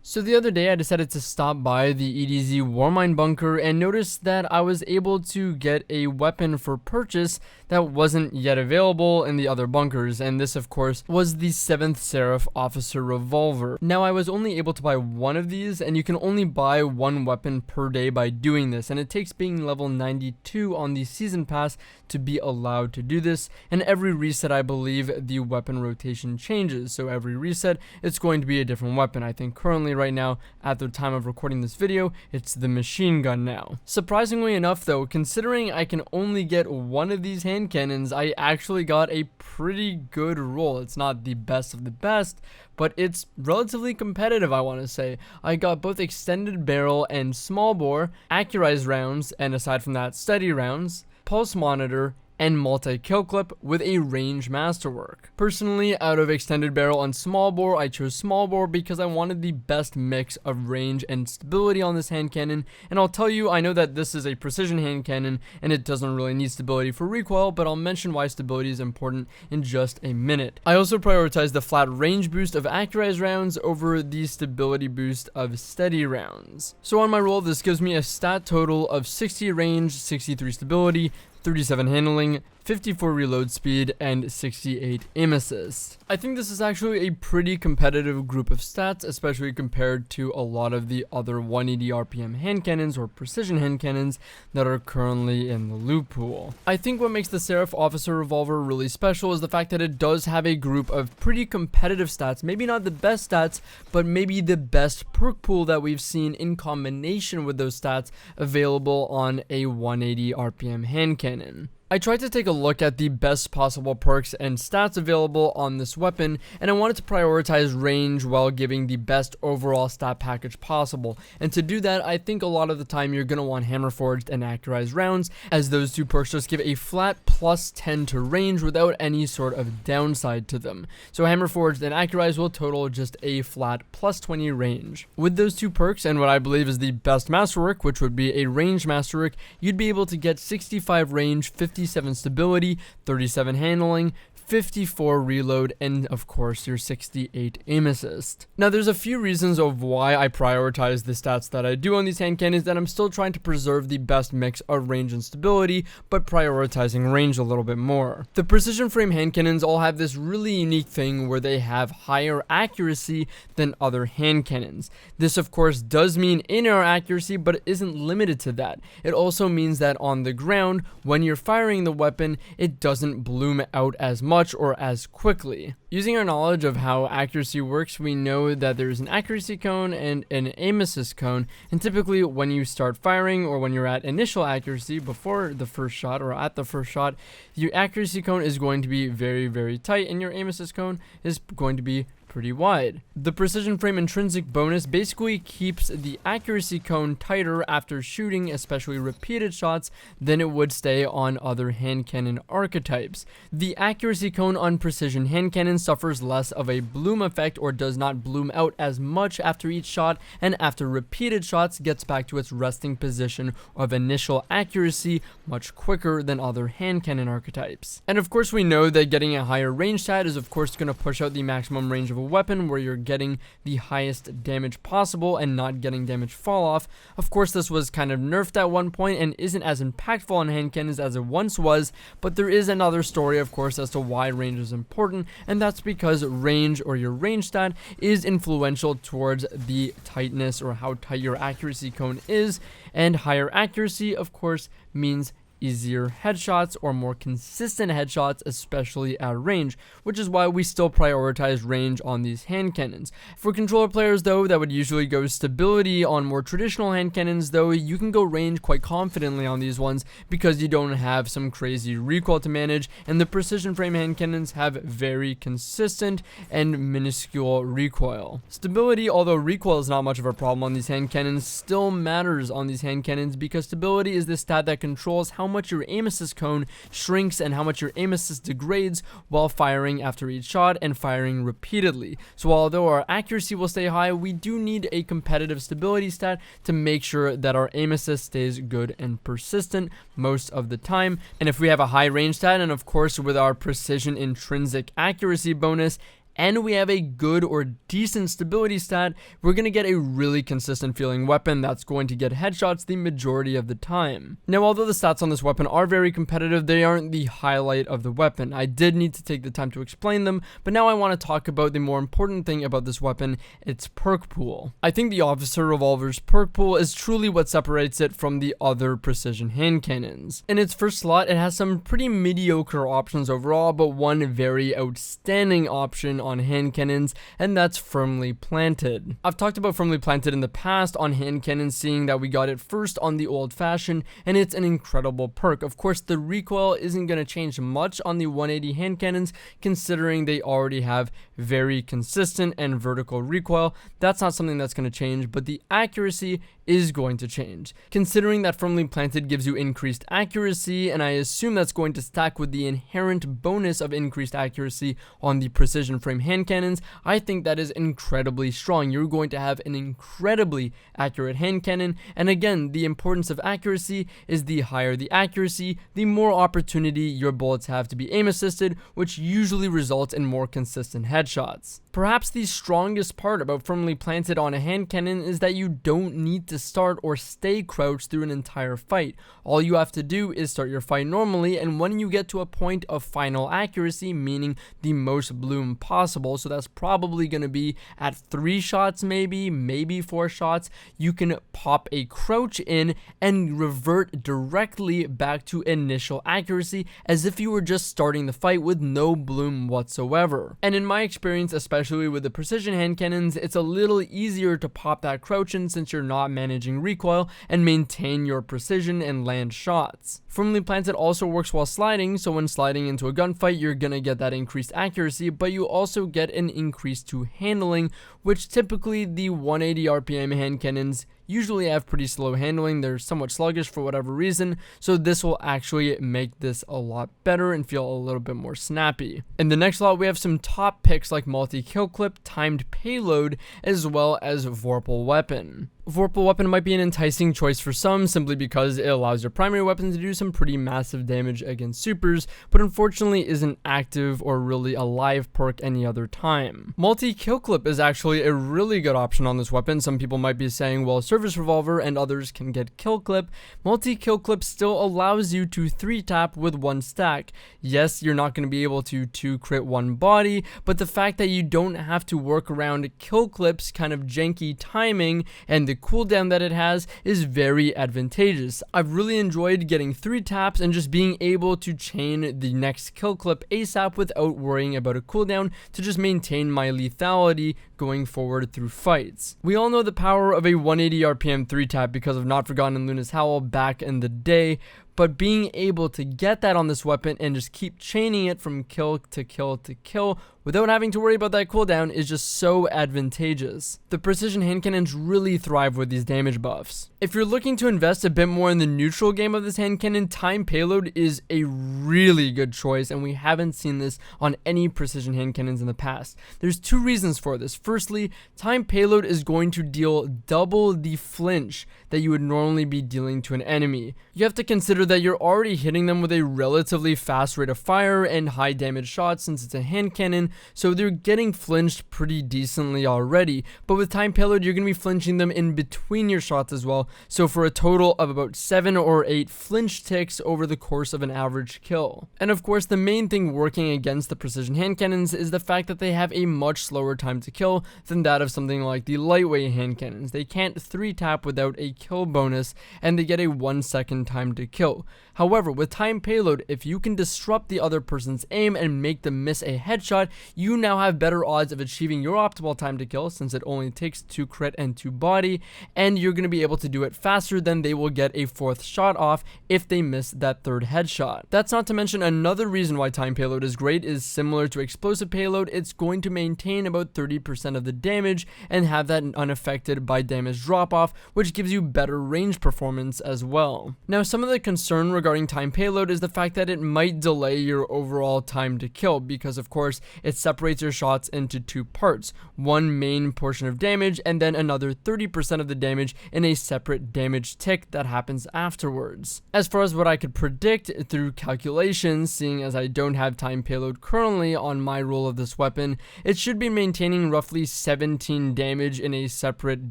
So the other day I decided to stop by the EDZ Warmind bunker and noticed that I was able to get a weapon for purchase that wasn't yet available in the other bunkers, and this of course was the Seventh Seraph Officer Revolver. Now I was only able to buy one of these, and you can only buy one weapon per day by doing this, and it takes being level 92 on the season pass to be allowed to do this, and every reset I believe the weapon rotation changes, so every reset it's going to be a different weapon. I think currently right now at the time of recording this video it's the machine gun now. Surprisingly enough though, considering I can only get one of these hand cannons, I actually got a pretty good roll. It's not the best of the best, but it's relatively competitive, I want to say. I got both extended barrel and small bore, accurized rounds, and aside from that steady rounds, pulse monitor, and multi-kill clip with a range masterwork. Personally, out of extended barrel and small bore, I chose small bore because I wanted the best mix of range and stability on this hand cannon, and I'll tell you, I know that this is a precision hand cannon and it doesn't really need stability for recoil, but I'll mention why stability is important in just a minute. I also prioritize the flat range boost of accurized rounds over the stability boost of steady rounds. So on my roll, this gives me a stat total of 60 range, 63 stability, 37 handling, 54 reload speed, and 68 aim assist. I think this is actually a pretty competitive group of stats, especially compared to a lot of the other 180 RPM hand cannons or precision hand cannons that are currently in the loot pool. I think what makes the Seraph Officer Revolver really special is the fact that it does have a group of pretty competitive stats, maybe not the best stats, but maybe the best perk pool that we've seen in combination with those stats available on a 180 RPM hand cannon. I tried to take a look at the best possible perks and stats available on this weapon, and I wanted to prioritize range while giving the best overall stat package possible. And to do that, I think a lot of the time you're going to want hammer forged and accurized rounds, as those two perks just give a flat plus 10 to range without any sort of downside to them. So hammer forged and accurized will total just a flat plus 20 range. With those two perks and what I believe is the best masterwork, which would be a range masterwork, you'd be able to get 65 range, 57 stability, 37 handling, 54 reload, and of course your 68 aim assist. Now there's a few reasons of why I prioritize the stats that I do on these hand cannons, that I'm still trying to preserve the best mix of range and stability, but prioritizing range a little bit more. The precision frame hand cannons all have this really unique thing where they have higher accuracy than other hand cannons. This of course does mean in-air accuracy, but it isn't limited to that. It also means that on the ground, when you're firing the weapon, it doesn't bloom out as much or as quickly. Using our knowledge of how accuracy works, we know that there's an accuracy cone and an aim assist cone, and typically when you start firing or when you're at initial accuracy before the first shot or at the first shot, your accuracy cone is going to be very, very tight and your aim assist cone is going to be pretty wide. The precision frame intrinsic bonus basically keeps the accuracy cone tighter after shooting, especially repeated shots, than it would stay on other hand cannon archetypes. The accuracy cone on precision hand cannon suffers less of a bloom effect or does not bloom out as much after each shot, and after repeated shots gets back to its resting position of initial accuracy much quicker than other hand cannon archetypes. And of course we know that getting a higher range stat is of course going to push out the maximum range of a weapon where you're getting the highest damage possible and not getting damage fall off. Of course this was kind of nerfed at one point and isn't as impactful on hand cannons as it once was, but there is another story of course as to why range is important, and that's because range or your range stat is influential towards the tightness or how tight your accuracy cone is, and higher accuracy of course means easier headshots or more consistent headshots, especially at range, which is why we still prioritize range on these hand cannons. For controller players though, that would usually go stability. On more traditional hand cannons though, you can go range quite confidently on these ones because you don't have some crazy recoil to manage, and the precision frame hand cannons have very consistent and minuscule recoil. Stability, although recoil is not much of a problem on these hand cannons, still matters on these hand cannons because stability is the stat that controls how much your aim assist cone shrinks and how much your aim assist degrades while firing after each shot and firing repeatedly. So although our accuracy will stay high, we do need a competitive stability stat to make sure that our aim assist stays good and persistent most of the time. And if we have a high range stat, and of course with our precision intrinsic accuracy bonus and we have a good or decent stability stat, we're going to get a really consistent feeling weapon that's going to get headshots the majority of the time. Now, although the stats on this weapon are very competitive, they aren't the highlight of the weapon. I did need to take the time to explain them, but now I want to talk about the more important thing about this weapon, its perk pool. I think the Officer Revolver's perk pool is truly what separates it from the other precision hand cannons. In its first slot, it has some pretty mediocre options overall, but one very outstanding option on hand cannons, and that's Firmly Planted. I've talked about Firmly Planted in the past on hand cannons, seeing that we got it first on the old fashioned, and it's an incredible perk. Of course, the recoil isn't going to change much on the 180 hand cannons, considering they already have very consistent and vertical recoil. That's not something that's going to change, but the accuracy is going to change. Considering that Firmly Planted gives you increased accuracy, and I assume that's going to stack with the inherent bonus of increased accuracy on the precision frame hand cannons, I think that is incredibly strong. You're going to have an incredibly accurate hand cannon, and again, the importance of accuracy is the higher the accuracy, the more opportunity your bullets have to be aim assisted, which usually results in more consistent headshots. Perhaps the strongest part about Firmly Planted on a hand cannon is that you don't need to start or stay crouched through an entire fight. All you have to do is start your fight normally, and when you get to a point of final accuracy, meaning the most bloom possible, so that's probably going to be at 3 shots, maybe 4 shots, you can pop a crouch in and revert directly back to initial accuracy as if you were just starting the fight with no bloom whatsoever. And in my experience, especially with the precision hand cannons, it's a little easier to pop that crouch in since you're not managing recoil and maintain your precision and land shots. Firmly Planted also works while sliding, so when sliding into a gunfight, you're gonna get that increased accuracy, but you also get an increase to handling, which typically the 180 RPM hand cannons usually have pretty slow handling. They're somewhat sluggish for whatever reason, so this will actually make this a lot better and feel a little bit more snappy. In the next slot, we have some top picks like multi-kill clip, timed payload, as well as Vorpal Weapon. Vorpal Weapon might be an enticing choice for some simply because it allows your primary weapon to do some pretty massive damage against supers, but unfortunately isn't active or really a live perk any other time. Multi-kill clip is actually a really good option on this weapon. Some people might be saying, well, Service Revolver and others can get kill clip. Multi-kill clip still allows you to 3-tap with 1 stack. Yes, you're not going to be able to 2-crit 1 body, but the fact that you don't have to work around kill clip's kind of janky timing and the cooldown that it has is very advantageous. I've really enjoyed getting 3 taps and just being able to chain the next kill clip ASAP without worrying about a cooldown to just maintain my lethality going forward through fights. We all know the power of a 180 RPM 3-tap because of Not Forgotten and Luna's Howl back in the day, but being able to get that on this weapon and just keep chaining it from kill to kill to kill without having to worry about that cooldown is just so advantageous. The precision hand cannons really thrive with these damage buffs. If you're looking to invest a bit more in the neutral game of this hand cannon, time payload is a really good choice, and we haven't seen this on any precision hand cannons in the past. There's 2 reasons for this. Firstly, time payload is going to deal double the flinch that you would normally be dealing to an enemy. You have to consider that you're already hitting them with a relatively fast rate of fire and high damage shots since it's a hand cannon, so they're getting flinched pretty decently already, but with time payload you're going to be flinching them in between your shots as well, so for a total of about 7 or 8 flinch ticks over the course of an average kill. And of course, the main thing working against the precision hand cannons is the fact that they have a much slower time to kill than that of something like the lightweight hand cannons. They can't 3-tap without a kill bonus, and they get a 1-second time to kill. However, with time payload, if you can disrupt the other person's aim and make them miss a headshot, you now have better odds of achieving your optimal time to kill since it only takes 2 crit and 2 body, and you're going to be able to do it faster than they will get a 4th shot off if they miss that 3rd headshot. That's not to mention another reason why time payload is great is similar to explosive payload, it's going to maintain about 30% of the damage and have that unaffected by damage drop off, which gives you better range performance as well. Now, some of the concerns concern regarding time payload is the fact that it might delay your overall time to kill, because of course it separates your shots into two parts, one main portion of damage and then another 30% of the damage in a separate damage tick that happens afterwards. As far as what I could predict through calculations, seeing as I don't have time payload currently on my roll of this weapon, it should be maintaining roughly 17 damage in a separate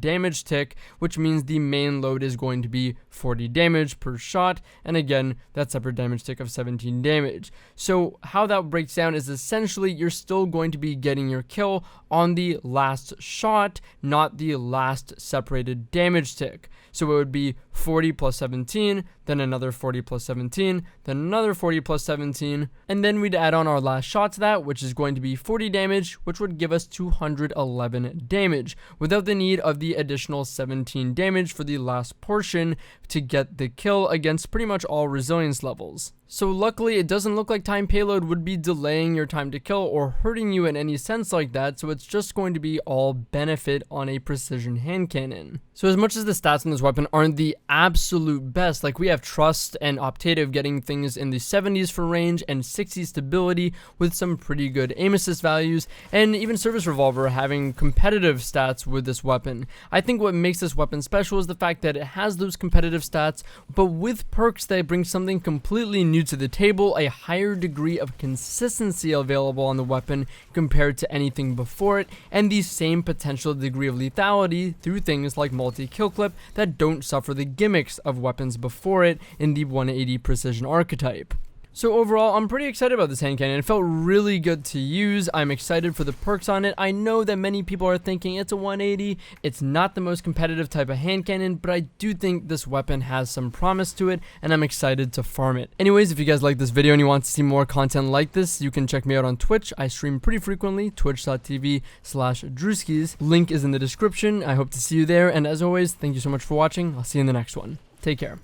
damage tick, which means the main load is going to be 40 damage per shot, and again, that separate damage tick of 17 damage. So how that breaks down is essentially you're still going to be getting your kill on the last shot, not the last separated damage tick. So it would be 40 plus 17, then another 40 plus 17, then another 40 plus 17, and then we'd add on our last shot to that, which is going to be 40 damage, which would give us 211 damage, without the need of the additional 17 damage for the last portion to get the kill against pretty much all resilience levels. So luckily, it doesn't look like time payload would be delaying your time to kill or hurting you in any sense like that, so it's just going to be all benefit on a precision hand cannon. So as much as the stats on this weapon aren't the absolute best, like we have Trust and Optative getting things in the 70s for range and 60 stability with some pretty good aim assist values, and even Service Revolver having competitive stats with this weapon. I think what makes this weapon special is the fact that it has those competitive stats, but with perks that bring something completely new to the table, a higher degree of consistency available on the weapon compared to anything before it, and the same potential degree of lethality through things like multi-kill clip that don't suffer the gimmicks of weapons before it in the 180 precision archetype. So overall, I'm pretty excited about this hand cannon. It felt really good to use. I'm excited for the perks on it. I know that many people are thinking it's a 180. It's not the most competitive type of hand cannon, but I do think this weapon has some promise to it, and I'm excited to farm it. Anyways, if you guys like this video and you want to see more content like this, you can check me out on Twitch. I stream pretty frequently, twitch.tv/Drewskys. Link is in the description. I hope to see you there, and as always, thank you so much for watching. I'll see you in the next one. Take care.